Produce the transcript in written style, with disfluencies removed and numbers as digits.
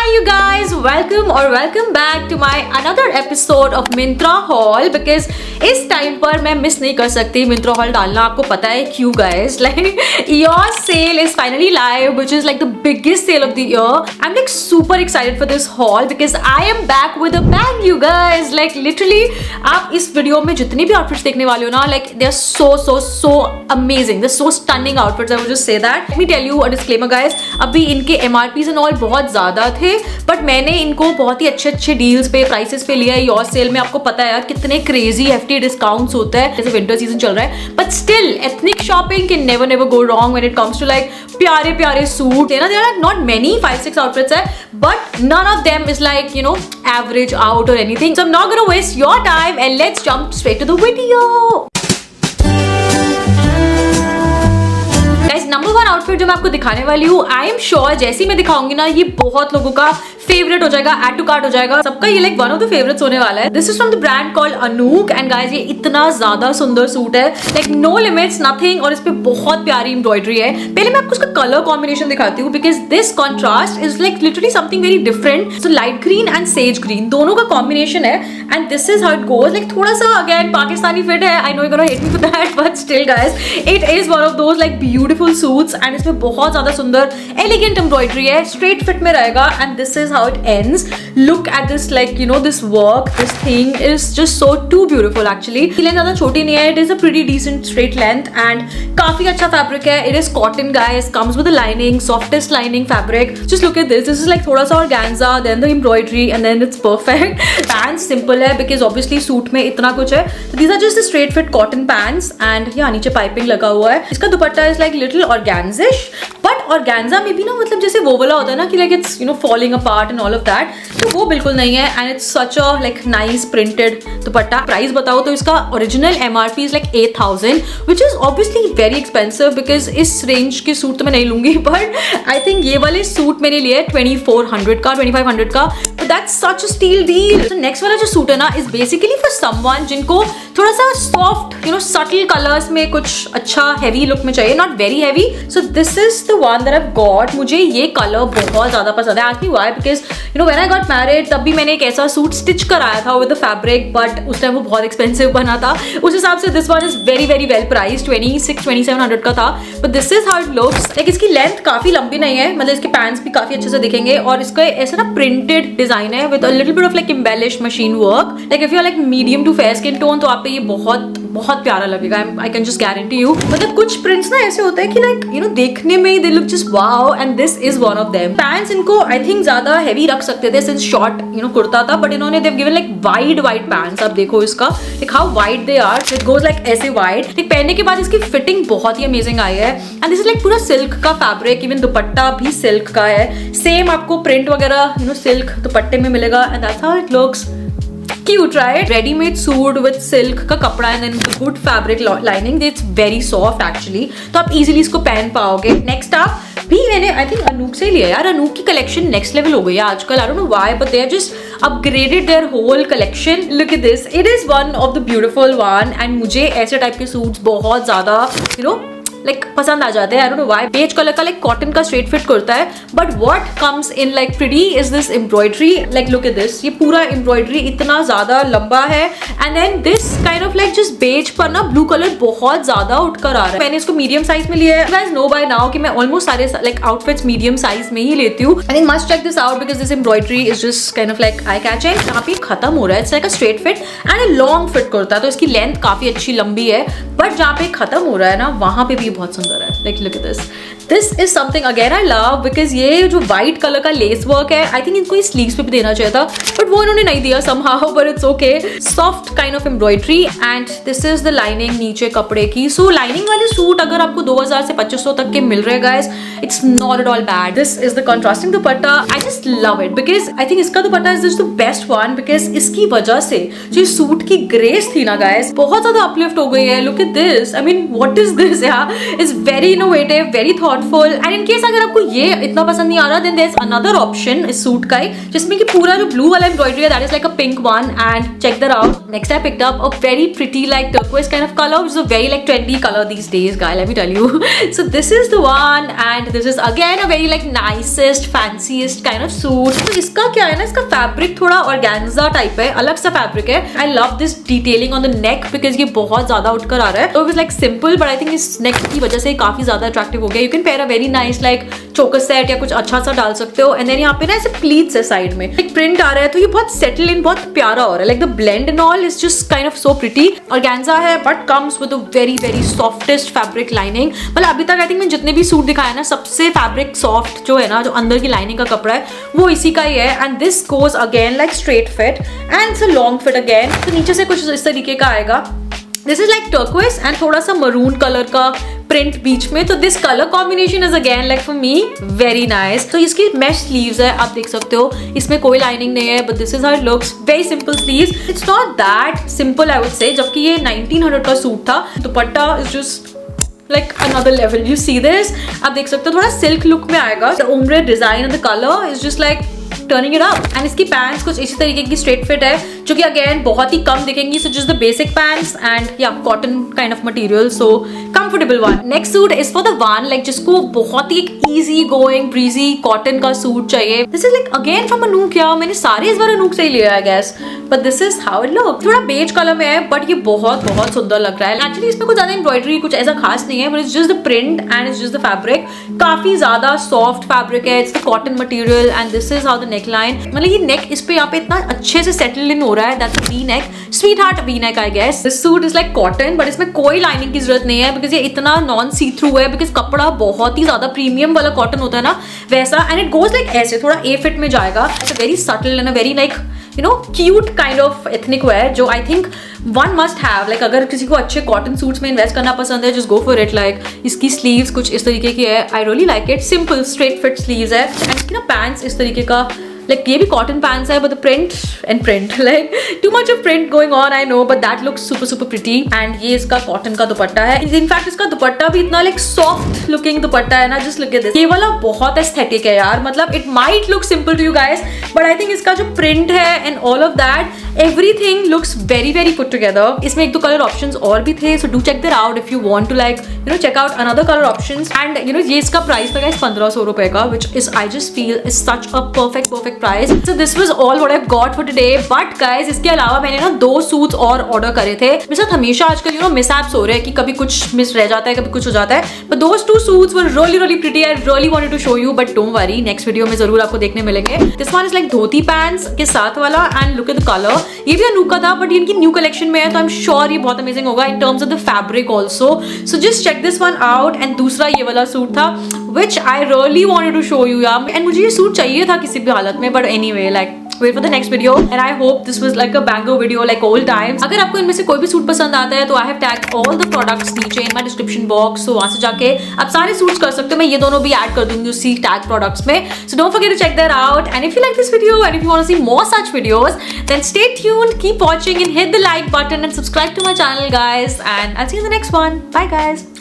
Hi you guys, welcome back to my another episode of Myntra Haul because इस time पर मैं miss नहीं कर सकती Myntra Haul डालना. आपको पता है क्यों guys? Like your sale is finally live, which is like the biggest sale of the year. I'm like super excited for this haul because I am back with a bang, you guys. Like literally, आप इस video में जितने भी outfits देखने वाले हो ना, like they are so amazing. They're so stunning outfits. I would just say that. Let me tell you a disclaimer, guys. अभी इनके MRPs and all बहुत ज्यादा थे, बट मैंने इनको बहुत ही अच्छे डील्स पे प्राइसेस पे लिया है. योर सेल में आपको पता है यार कितने क्रेजी एफटी डिस्काउंट्स होते हैं, जैसे विंटर सीजन चल रहा है. But still ethnic shopping can never go wrong when it comes to like प्यारे suit. There are not many 5-6 outfits है, but none of them is like average out और anything. So I am not gonna waste your time and let's jump straight to the video. Number 1 outfit जो मैं आपको दिखाने वाली हूँ, I am sure जैसी मैं दिखाऊंगी ना, ये बहुत लोगों का फेवरेट हो जाएगा, एड टू कार्ट हो जाएगा, सबका ये like one of the favourites होने वाला है. This is from the brand called Anuk and guys ये इतना ज्यादा सुंदर सूट है, लाइक नो लिमिट्स नथिंग, और इस पे बहुत प्यारी एम्ब्रॉयडरी है. पहले मैं आपको उसका कलर कॉम्बिनेशन दिखाती हूँ because this contrast is like literally something very different. So light green and sage green दोनों का कॉम्बिनेशन है and this is how it goes. Like थोड़ा सा अगेन पाकिस्तानी फिट है, I know you gonna hate me for that, but still guys it is one of those like beautiful suits and इसमें बहुत ज्यादा सुंदर एलिगेंट एम्ब्रॉयडरी है, straight fit में रहेगा and this is how it ends. Look at this, like this work, this thing is just so too beautiful actually. Length ज़्यादा छोटी नहीं है, it is a pretty decent straight length and काफी अच्छा fabric है. It is cotton guys, comes with a lining, softest lining fabric. Just look at this is like थोड़ा सा organza, then the embroidery and then it's perfect. Pants simple है because obviously suit में इतना कुछ है. So these are just the straight fit cotton pants and यहाँ नीचे piping लगा हुआ है. इसका दुपट्टा is like little organzish, but organza में भी ना मतलब जैसे वो वाला होता है ना कि like it's falling apart and all of that, तो वो बिल्कुल नहीं है and it's such a like nice printed dupatta. Price बताओ तो इसका original MRP is like 8,000 which is obviously very expensive because इस रेंज के सूट तो मैं नहीं लूंगी, बट आई थिंक ये वाले सूट मैंने लिए 2400 का 2500 का, तो that's such a steal deal. तो नेक्स्ट वाला जो सूट है ना इज बेसिकली फॉर समवन जिनको थोड़ा सा सॉफ्ट सटल कलर्स में कुछ अच्छा हैवी लुक में चाहिए, not very heavy. So this is the one that I have got. मुझे ये कलर बहुत ज्यादा पसंद है. Ask me why, because when I got married तब भी मैंने एक ऐसा सूट स्टिच कराया था विद द फैब्रिक, बट उस टाइम वो बहुत एक्सपेंसिव बना था. उस हिसाब से this one is very well price, 2600-2700 का था. But this is how it looks. Like इसकी लेंथ काफी लंबी नहीं है, मतलब इसके पैंट्स भी काफी अच्छे से दिखेंगे और इसका ऐसा ना प्रिंटेड डिजाइन है with a little bit of like embellished machine work. Like if you are like medium to fair skin tone तो आप पे ये बहुत प्यारा लगेगा. I can just guarantee you. मतलब कुछ प्रिंट्स ना ऐसे होते हैं कि लाइक देखने में they look just wow and this is one of them. Pants इनको आई थिंक ज्यादा हैवी रख सकते थे सिंस शॉर्ट कुर्ता था, बट इन्होंने they've given like wide pants. आप देखो इसका like how wide they are, it goes like ऐसे वाइड. लाइक पहनने के बाद इसकी फिटिंग बहुत ही अमेजिंग आई है एंड दिस इज लाइक पूरा सिल्क का फैब्रिक. इवन दुपट्टा भी सिल्क का है, सेम आपको प्रिंट वगैरह सिल्क दुपट्टे में मिलेगा and that's how it looks. Cute, right? Ready-made suit with silk का कपड़ा and then good fabric lining. It's very soft actually. तो आप easily इसको पहन पाओगे. Next up भी मैंने I think अनूक से लिया यार. अनूक की collection next level हो गई है आजकल. I don't know why, but they have just upgraded their whole collection. Look at this. It is one of the beautiful one and मुझे ऐसे टाइप के सूट्स बहुत ज़्यादा लाइक पसंद आ जाते हैं. I don't know why. Beige colour का लाइक कॉटन का स्ट्रेट फिट कुर्ता है, but what comes in like pretty is this embroidery. Like look at this, ये पूरा एम्ब्रॉयडरी इतना ज्यादा लंबा है and then this kind of like just beige पर ना ब्लू कलर बहुत ज्यादा उठकर आ रहा है. मैंने इसको मीडियम साइज में लिया है. गाइस नो बाय नाउ कि मैं ऑलमोस्ट सारे लाइक आउटफिट्स मीडियम साइज में ही लेती हूँ. I think must check this out because this embroidery is just kind of like eye catching. यहाँ पे खत्म हो रहा है. It's like a straight fit and a long fit kurta, तो इसकी लेंथ काफी अच्छी लंबी है, बट जहाँ पे खत्म हो रहा है ना वहां पे भी बहुत सुंदर है. Like look at this. This is something again I love because ये जो white color का lace work है, I think इनको sleeves पे भी देना चाहिए था, but वो इन्होंने नहीं दिया somehow, but it's okay. Soft kind of embroidery and this is the lining नीचे कपड़े की. So lining वाले सूट अगर आपको 2000 से 2500 तक के मिल रहे guys, it's not at all bad. This is the contrasting dupatta. I just love it because I think इसका दुपट्टा is just the best one because इसकी वजह से जो सूट की grace थी ना guys, बहुत ज़्यादा uplift हो गई है. Look at this. I mean what is this? Yeah, it's very innovative, very thought thoughtful. And in case अगर आपको ये इतना पसंद नहीं आ रहा, then there is another option इस सूट का ही, जिसमें कि पूरा जो ब्लू वाला एम्ब्रॉयडरी है that is like a pink one. And check that out. Next I picked up a very pretty like turquoise kind of colour, which is a very like trendy colour these days guys, let me tell you. So this is the one and this is again a very like nicest fanciest kind of suit. तो इसका क्या है ना, इसका fabric थोड़ा organza type है, अलग सा फैब्रिक है। I love this detailing on the neck because ये बहुत ज्यादा उठकर आ रहा है। तो it was like simple but I think इस नेक की वजह से काफी ज्यादा अट्रैक्टिव हो गया। You can pair a very nice like चोकर सेट या कुछ अच्छा सा डाल सकते हो। एंड देन यहाँ पे ना ऐसे प्लीट्स है साइड में, एक प्रिंट आ रहा है, तो ये बहुत सेटल इन, बहुत प्यारा हो रहा है। Like the blend and all is just kind of so pretty. Organza है but comes with a very very softest fabric lining. मतलब अभी तक आई थिंक मैं जितने भी सूट दिखाए ना, सबसे फैब्रिक सॉफ्ट जो है ना, जो अंदर की लाइनिंग का कपड़ा है वो इसी का ही है। And this goes again like straight fit and it's a long fit again. तो नीचे से कुछ इस तरीके का आएगा। This is like turquoise and थोड़ा सा मरून कलर का प्रिंट बीच में। तो this colour combination is again like for me very nice. तो इसकी मैश स्लीव्स है, आप देख सकते हो, इसमें कोई लाइनिंग नहीं है, but this is how it looks, very simple sleeves. It's not that simple I would say, जबकि ये 1900 का सूट था। दुपट्टा is just like another level. You see this? आप देख सकते हो थोड़ा सिल्क लुक में आएगा। The ombre design and the color is just like turning it up. And इसकी पैंट्स कुछ इसी तरीके की स्ट्रेट फिट है, जो कि अगेन बहुत ही कम दिखेंगी। So just the basic pants and yeah, cotton kind of material, so comfortable one. Next suit is for the one like जिसको बहुत ही एक easy going breezy cotton का सूट चाहिए। This is like again from Anouk यार, मैंने सारे इस बार Anouk से ही लिया है I guess, but this is how it looks. थोड़ा बेज कलर में है बट ये बहुत बहुत सुंदर लग रहा है। Actually इसमें कुछ ज्यादा एम्ब्रॉयडरी कुछ ऐसा खास नहीं है, but it's just the print and it's just the fabric. काफी ज्यादा सॉफ्ट फैब्रिक है, it's the cotton material and this is how the neckline, मतलब ये नेक इस पे यहाँ पे इतना अच्छे से सेटल इन हो रहा है। That's a V-neck, sweetheart V-neck I guess. This suit is like cotton, but इसमें कोई लाइनिंग की जरूरत नहीं है बिकॉज ये इतना नॉन सी थ्रू है, बिकॉज कपड़ा बहुत ही ज्यादा प्रीमियम वाला कॉटन होता है ना वैसा। एंड इट गोज लाइक ऐसे थोड़ा ए फिट में जाएगा। It's a very subtle and a very like you know cute kind of ethnic wear, जो I think one must have. Like अगर किसी को अच्छे कॉटन सूट्स में इन्वेस्ट करना पसंद है, just go for it. Like इसकी स्लीव्स कुछ इस तरीके की है, I really like it. Simple straight fit sleeves है एंड इसकी ना पैंट्स इस तरीके का, like ये भी कॉटन पैंट्स है, but the print like too much of print going on I know, but that looks super pretty. And ये इसका कॉटन का दुपट्टा है। In fact इसका दुपट्टा भी इतना like soft looking दुपट्टा है ना, just look at this। ये वाला बहुत aesthetic है यार, मतलब it might look simple to you guys, but I think इसका जो print है and all of that everything looks very put together. इसमें एक दो कलर ऑप्शंस और भी थे, so do check that out if you want to like you know check out another color options. And you know ये इसका price लगा 1500 रुपए का, which is I just feel is such a perfect price. So this was all what I've got for today. But guys इसके अलावा मैंने ना 2 suits और ऑर्डर करे थे। मेरे साथ हमेशा आजकल you know मिसहैप्स हो रहे हैं कि कभी कुछ मिस रह जाता है, कभी कुछ हो जाता है। But those 2 suits were really pretty. I really wanted to show you, but don't worry, next video में जरूर आपको देखने मिलेंगे। This one is like dhoti pants के साथ वाला and look at the color. ये भी अनूक का था but ये इनकी न्यू कलेक्शन में है, तो I'm sure ये बहुत अमेजिंग होगा in terms of the fabric also. So just check this one out. And दूसरा ये वाला सूट था which I really wanted to show you यार, and मुझे ये सूट चाहिए था किसी भी हालत में, but anyway like wait for the next video and I hope this was like a banger video like old times. अगर आपको इनमें से कोई भी सूट पसंद आता है तो I have tagged all the products नीचे in my description box, so वहां से जाके आप सारे सूट्स कर सकते हो। मैं ये दोनों भी ऐड कर दूंगी उसी टैग प्रोडक्ट्स में, so don't forget to check that out. And if you like this video and if you want to see more such videos, then stay tuned, keep watching and hit the like button and subscribe to my channel guys, and I'll see you in the next one. Bye guys.